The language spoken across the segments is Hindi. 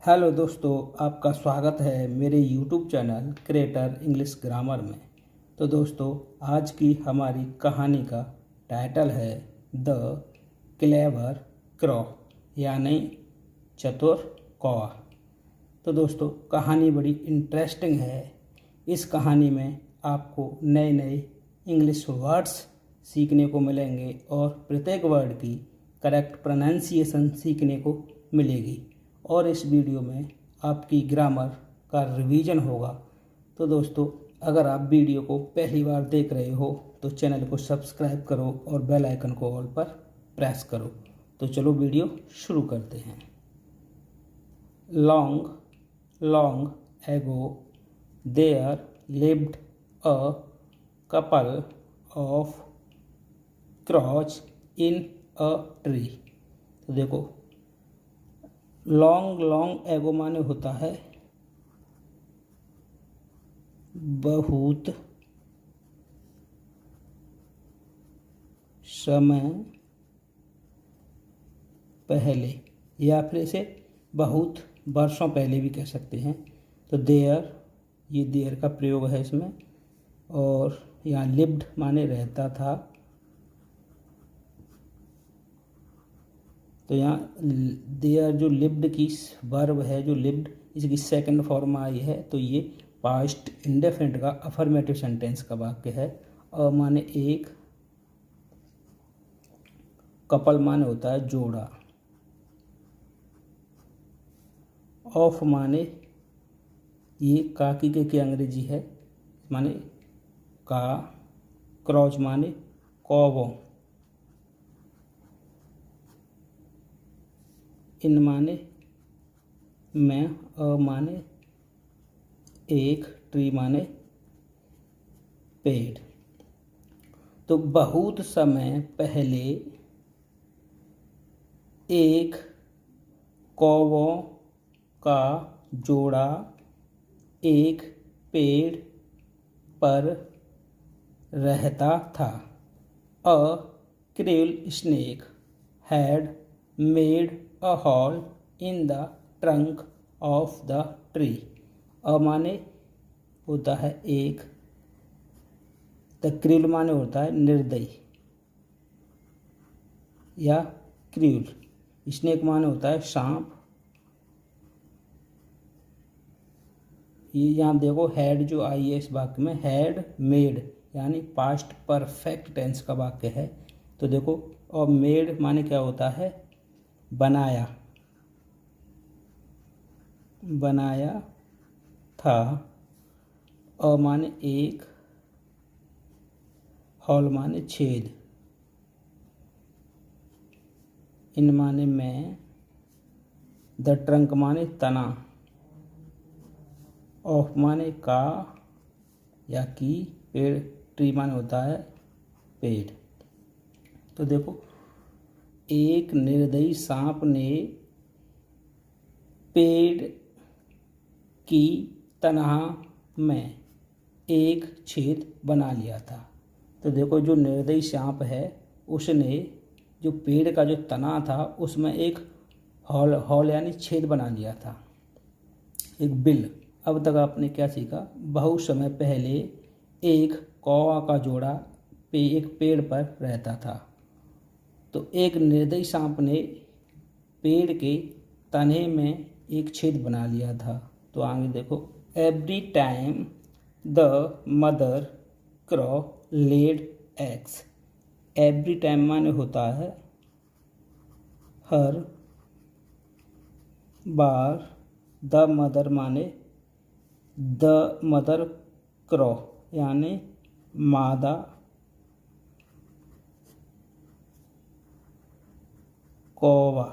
हेलो दोस्तों, आपका स्वागत है मेरे YouTube channel creator English grammar में। तो दोस्तों, आज की हमारी कहानी का टाइटल है द क्लेवर क्रॉ, यानी चतुर कौवा। तो दोस्तों, कहानी बड़ी इंटरेस्टिंग है। इस कहानी में आपको नए नए इंग्लिश वर्ड्स सीखने को मिलेंगे और प्रत्येक वर्ड की करेक्ट प्रोनाउंसिएशन सीखने को मिलेगी और इस वीडियो में आपकी ग्रामर का रिवीजन होगा। तो दोस्तों, अगर आप वीडियो को पहली बार देख रहे हो तो चैनल को सब्सक्राइब करो और बेल आइकन को ऑल पर प्रेस करो। तो चलो वीडियो शुरू करते हैं। Long long ago there lived a couple of crows in a tree. तो देखो, लॉन्ग लॉन्ग एगो माने होता है बहुत समय पहले, या फिर इसे बहुत वर्षों पहले भी कह सकते हैं। तो देयर, ये देयर का प्रयोग है इसमें। और यहाँ लिव्ड माने रहता था। तो यहाँ देयर जो लिव्ड की वर्ब है, जो लिव्ड, इसकी सेकंड फॉर्म आई है। तो ये पास्ट इंडेफिनिट का अफर्मेटिव सेंटेंस का वाक्य है। और माने एक, कपल माने होता है जोड़ा, ऑफ माने ये काकी के अंग्रेजी है, माने का, क्रॉच माने कौवों, इन माने मैं, अ माने एक, ट्री माने पेड़। तो बहुत समय पहले एक कौवों का जोड़ा एक पेड़ पर रहता था। A cruel snake had made a hole in the trunk of the tree। A माने होता है एक, द क्रूएल माने होता है निर्दयी या क्रूएल, स्नेक माने होता है सांप। ये यहाँ देखो, हैड जो आई है इस वाक्य में, हैड मेड यानी पास्ट परफेक्ट टेंस का वाक्य है। तो देखो, और मेड माने क्या होता है, बनाया, बनाया था। अ माने एक, हॉल माने छेद, इन माने मैं, द ट्रंक माने तना, ऑफ माने का या की, पेड़, ट्री माने होता है पेड़। तो देखो, एक निर्दयी सांप ने पेड़ की तनहा में एक छेद बना लिया था। तो देखो, जो निर्दयी सांप है उसने जो पेड़ का जो तना था उसमें एक हॉल यानी छेद बना लिया था, एक बिल। अब तक आपने क्या सीखा, बहुत समय पहले एक कौवा का जोड़ा एक पेड़ पर रहता था। तो एक निर्दयी सांप ने पेड़ के तने में एक छेद बना लिया था। तो आगे देखो, every time the mother क्रॉ laid eggs. Every time माने होता है हर बार, द मदर माने द मदर क्रॉ यानी मादा कौवा।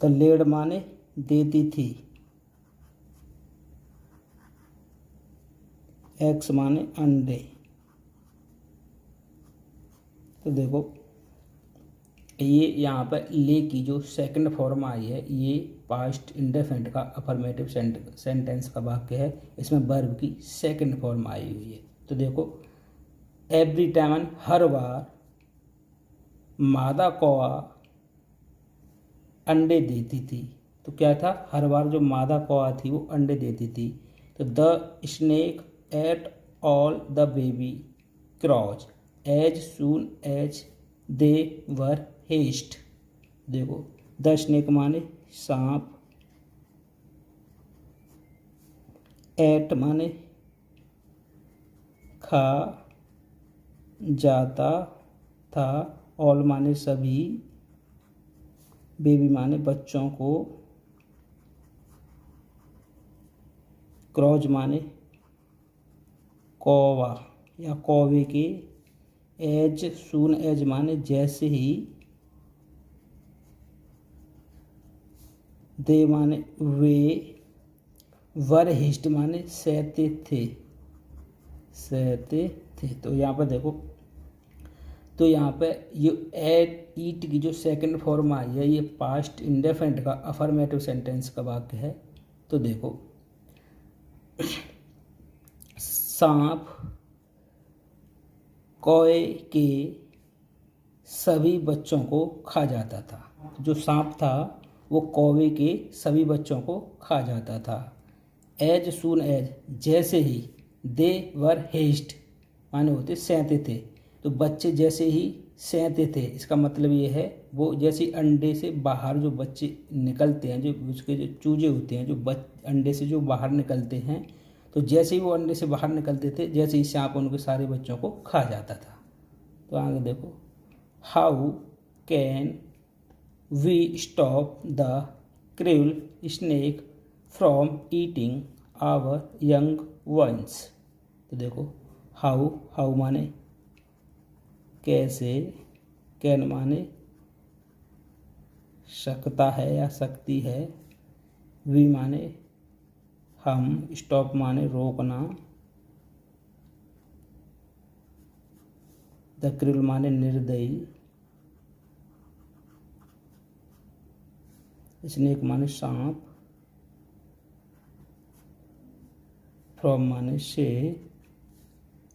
तो लेड माने देती थी, एग्स माने अंडे। तो देखो, ये यहाँ पर ले की जो सेकंड फॉर्म आई है, ये पास्ट इंडेफिनिट का अफर्मेटिव सेंटेंस का वाक्य है। इसमें वर्ब की सेकंड फॉर्म आई हुई है। तो देखो, एवरी टाइम हर बार, मादा कौवा अंडे देती थी। तो क्या था, हर बार जो मादा कौआ थी वो अंडे देती थी। तो the snake ate all the baby crows as soon as they were hatched. देखो द स्नेक माने सांप, एट माने खा जाता था, ऑल माने सभी, बेबी माने बच्चों को, क्रॉच माने कौवा या कौवे के, एज सून एज माने जैसे ही, दे माने वे, वर हिस्ट माने सहते थे, सहते थे। तो यहाँ पर देखो, तो यहाँ पे ये एट ईट की जो सेकंड फॉर्म आई है ये पास्ट इंडेफिनिट का अफर्मेटिव सेंटेंस का वाक्य है। तो देखो सांप कौए के सभी बच्चों को खा जाता था। जो सांप था वो कौवे के सभी बच्चों को खा जाता था। एज सून एज जैसे ही, दे वर हेस्ट माने होते सहते थे। तो बच्चे जैसे ही सहते थे, इसका मतलब ये है वो जैसे अंडे से बाहर जो बच्चे निकलते हैं, जो उसके जो चूजे होते हैं जो अंडे से जो बाहर निकलते हैं, तो जैसे ही वो अंडे से बाहर निकलते थे, जैसे ही सांप उनके सारे बच्चों को खा जाता था। तो आगे देखो, how can we stop the cruel snake from eating our young ones. तो देखो हाउ, हाउ माने कैसे, कैन माने सकता है या सकती है, वी माने हम, स्टॉप माने रोकना, द क्रूएल माने निर्दयी, स्नेक माने सांप, फ्रॉम माने से,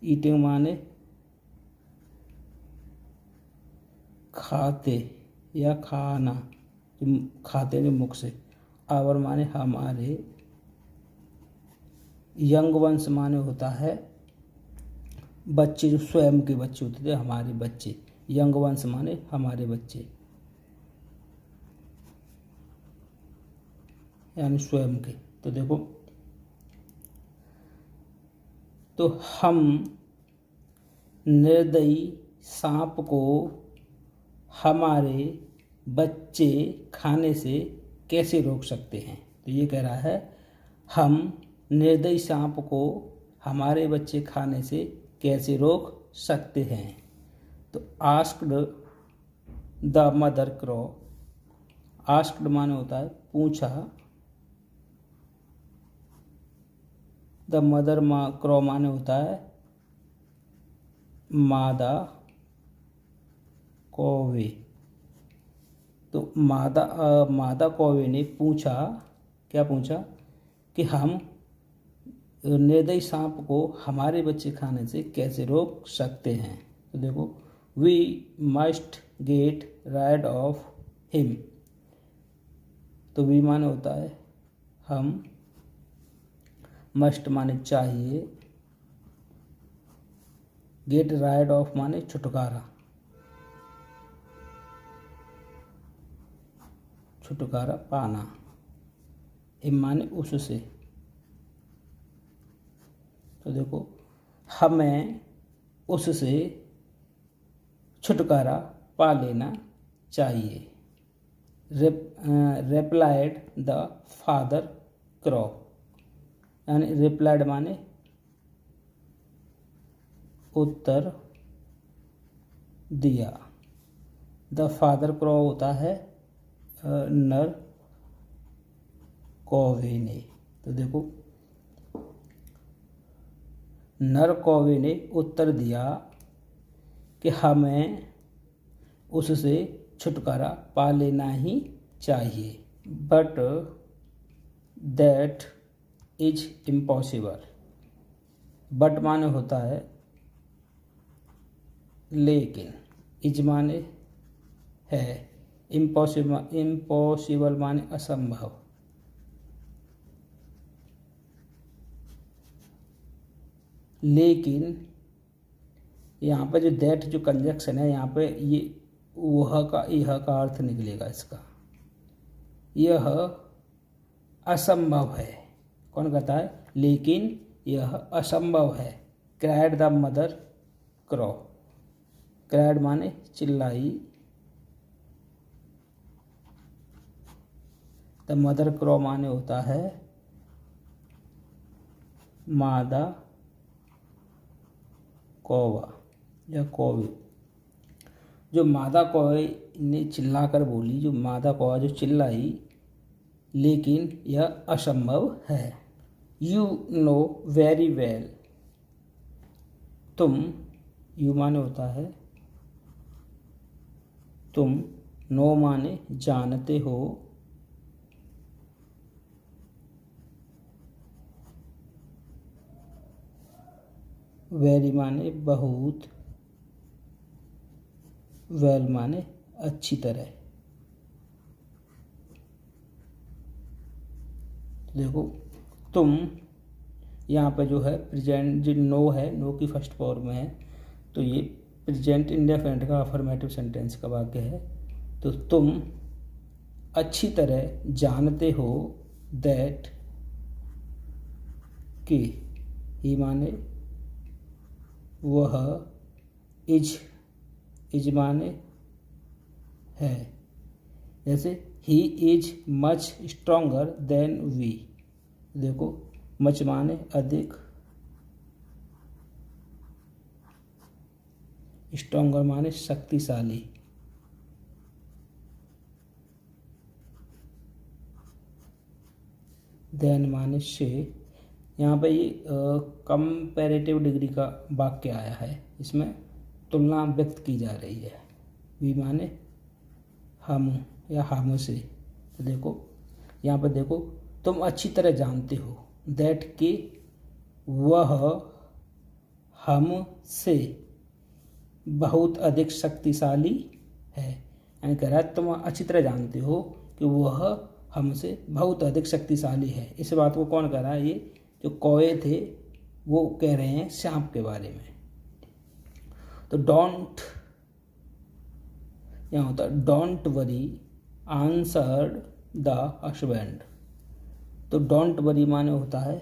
ईटिंग माने खाते या खाना, जो खाते जो मुख से, आवर माने हमारे, यंग वंस माने होता है बच्चे, जो स्वयं के बच्चे होते थे, हमारे बच्चे, यंग वंस माने हमारे बच्चे यानी स्वयं के। तो देखो, तो हम निर्दयी सांप को हमारे बच्चे खाने से कैसे रोक सकते हैं। तो ये कह रहा है हम निर्दयी सांप को हमारे बच्चे खाने से कैसे रोक सकते हैं। तो आस्क्ड द मदर क्रॉ, आस्क्ड माने होता है पूछा, द मदर क्रॉ माने होता है मादा कौवे। तो मादा कौवे ने पूछा, क्या पूछा, कि हम निर्दयी सांप को हमारे बच्चे खाने से कैसे रोक सकते हैं। तो देखो, we must get rid of him. तो वी माने होता है हम, मस्ट माने चाहिए, गेट राइड ऑफ माने छुटकारा, छुटकारा पाना, हिम माने उससे। तो देखो, हमें उससे छुटकारा पा लेना चाहिए। रिप्लाइड द फादर क्रॉ, यानी रिप्लाइड माने उत्तर दिया, द फादर क्रॉ होता है नर कौवे ने। तो देखो, नर कौवे ने उत्तर दिया कि हमें उससे छुटकारा पा लेना ही चाहिए, but that is impossible. But माने होता है लेकिन, इज माने है, इम्पॉसिबल माने असंभव। लेकिन यहाँ पे जो दैट जो कंजक्शन है, यहाँ पे ये यह का अर्थ निकलेगा इसका। यह असंभव है। कौन कहता है? लेकिन यह असंभव है। Cried the mother क्रॉ। क्राइड माने चिल्लाई, द मदर क्रॉ माने होता है मादा कौवा या कौवे। जो मादा कौवे ने चिल्लाकर बोली, जो मादा कौवा जो चिल्लाई, लेकिन यह असंभव है। You know very well. तुम, यू माने होता है तुम, नो माने जानते हो, वेरी माने बहुत, वेल माने अच्छी तरह। देखो तुम, यहाँ पे जो है प्रेजेंट, जो नो है, नो की फर्स्ट फॉर्म में है, तो ये प्रेजेंट इंडेफिनिट का अफर्मेटिव सेंटेंस का वाक्य है। तो तुम अच्छी तरह जानते हो दैट कि, ही माने वह, इज माने है। जैसे ही is much stronger than we. देखो मच माने अधिक, स्ट्रोंगर माने शक्तिशाली। देन माने से। यहाँ पे ये कंपैरेटिव डिग्री का वाक्य आया है, इसमें तुलना व्यक्त की जा रही है। वी माने हम या हम से। तो देखो यहाँ पर देखो, तुम अच्छी तरह जानते हो दैट कि वह हम से बहुत अधिक शक्तिशाली है। यानी कह रहा है तुम अच्छी तरह जानते हो कि वह हमसे बहुत अधिक शक्तिशाली है। इस बात को कौन कह रहा है? ये जो कौवे थे वो कह रहे हैं सांप के बारे में। तो डोंट, यहाँ होता है don't worry answered the husband. तो डोंट वरी माने होता है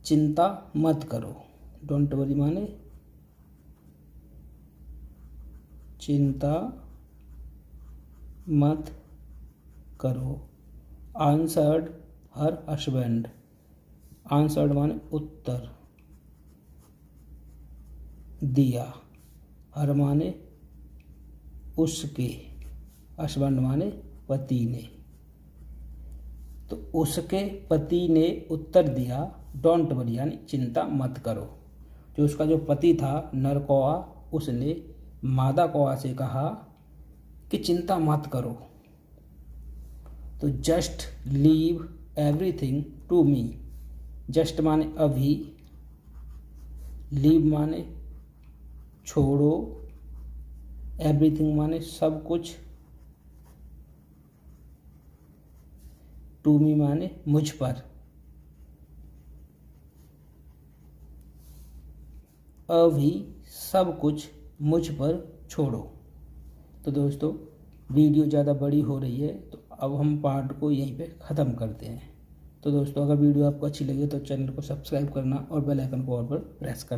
चिंता मत करो। डोंट वरी माने चिंता मत करो। Answered her husband. आंसर्ड माने उत्तर दिया। हर माने उसके। हस्बैंड माने पति ने। तो उसके पति ने उत्तर दिया डोंट वरी यानी चिंता मत करो। जो उसका जो पति था नर कौवा, उसने मादा कौवा से कहा कि चिंता मत करो। तो just leave everything to me. Just माने अभी, लीव माने छोड़ो, एवरीथिंग माने सब कुछ, टू मी माने मुझ पर। अभी सब कुछ मुझ पर छोड़ो। तो दोस्तों वीडियो ज़्यादा बड़ी हो रही है, तो अब हम पार्ट को यहीं पे ख़त्म करते हैं। तो दोस्तों अगर वीडियो आपको अच्छी लगे तो चैनल को सब्सक्राइब करना और बेल आइकन को ऑल पर प्रेस करना।